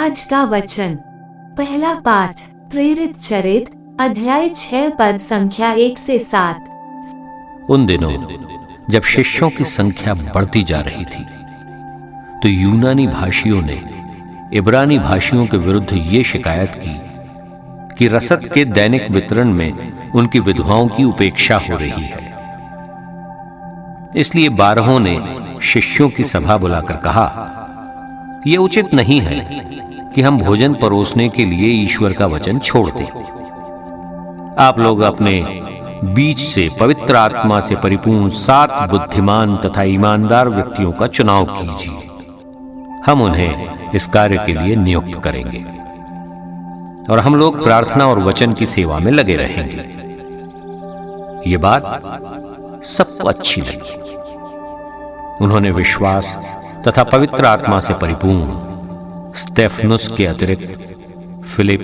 आज का वचन। पहला पाठ प्रेरित चरित अध्याय 6 पद संख्या 1 से 7। उन दिनों जब शिष्यों की संख्या बढ़ती जा रही थी तो यूनानी भाषियों ने इब्रानी भाषियों के विरुद्ध ये शिकायत की कि रसद के दैनिक वितरण में उनकी विधवाओं की उपेक्षा हो रही है। इसलिए 12 ने शिष्यों की सभा बुलाकर कहा, यह उचित नहीं है कि हम भोजन परोसने के लिए ईश्वर का वचन छोड़ दें। आप लोग अपने बीच से पवित्र आत्मा से परिपूर्ण 7 बुद्धिमान तथा ईमानदार व्यक्तियों का चुनाव कीजिए। हम उन्हें इस कार्य के लिए नियुक्त करेंगे और हम लोग प्रार्थना और वचन की सेवा में लगे रहेंगे। यह बात सबको अच्छी लगी। उन्होंने विश्वास तथा पवित्र आत्मा से परिपूर्ण स्तेफनुस के अतिरिक्त फिलिप,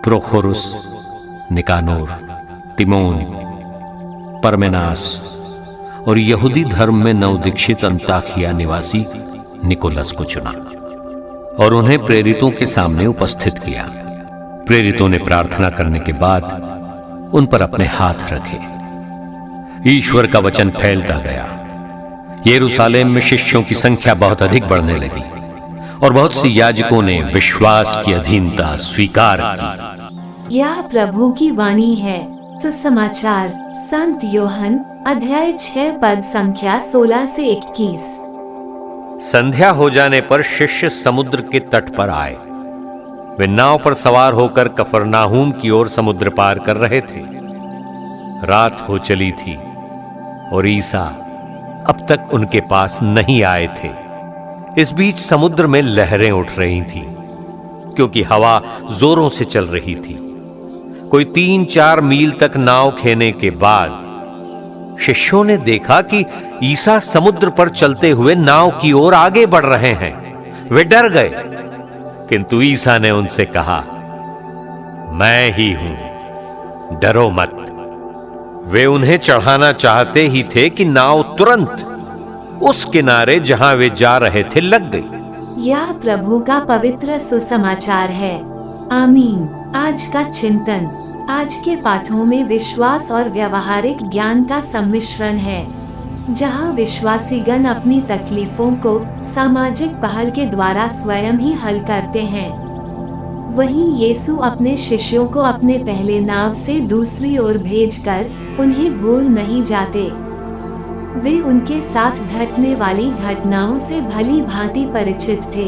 प्रोखोरुस, निकानोर, तिमोन, परमेनास और यहूदी धर्म में नवदीक्षित अंताकिया निवासी निकोलस को चुना और उन्हें प्रेरितों के सामने उपस्थित किया। प्रेरितों ने प्रार्थना करने के बाद उन पर अपने हाथ रखे। ईश्वर का वचन फैलता गया। यरूशलेम में शिष्यों की संख्या बहुत अधिक बढ़ने लगी और बहुत से याजकों ने विश्वास की अधीनता स्वीकार की। यह प्रभु की वाणी है। सुसमाचार संत योहन अध्याय 6 पद संख्या 16 से 21। संध्या हो जाने पर शिष्य समुद्र के तट पर आए। वे नाव पर सवार होकर कफरनाहूम की ओर समुद्र पार कर रहे थे। रात हो चली थी और ईसा अब तक उनके पास नहीं आए थे। इस बीच समुद्र में लहरें उठ रही थीं, क्योंकि हवा जोरों से चल रही थी। कोई 3-4 मील तक नाव खेने के बाद शिष्यों ने देखा कि ईसा समुद्र पर चलते हुए नाव की ओर आगे बढ़ रहे हैं। वे डर गए, किंतु ईसा ने उनसे कहा, मैं ही हूं, डरो मत। वे उन्हें चढ़ाना चाहते ही थे कि नाव तुरंत उस किनारे जहां वे जा रहे थे लग गई। यह प्रभु का पवित्र सुसमाचार है। आमीन। आज का चिंतन। आज के पाठों में विश्वास और व्यवहारिक ज्ञान का सम्मिश्रण है, जहां विश्वासीगण अपनी तकलीफों को सामाजिक पहल के द्वारा स्वयं ही हल करते हैं। वहीं यीशु अपने शिष्यों को अपने पहले नाव से दूसरी ओर भेजकर उन्हें भूल नहीं जाते। वे उनके साथ घटने वाली घटनाओं से भली भांति परिचित थे,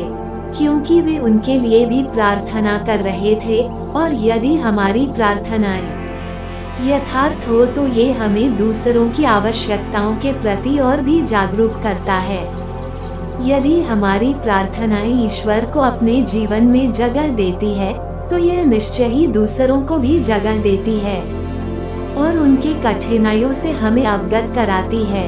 क्योंकि वे उनके लिए भी प्रार्थना कर रहे थे। और यदि हमारी प्रार्थनाएं यथार्थ हो तो ये हमें दूसरों की आवश्यकताओं के प्रति और भी जागरूक करता है। यदि हमारी प्रार्थनाएं ईश्वर को अपने जीवन में जगह देती है तो यह निश्चय ही दूसरों को भी जगह देती है और उनके कठिनाइयों से हमें अवगत कराती है।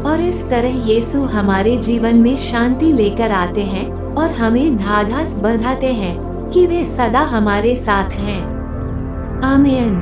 और इस तरह यीशु हमारे जीवन में शांति लेकर आते हैं और हमें ढाढ़स बंधाते हैं कि वे सदा हमारे साथ हैं। आमीन।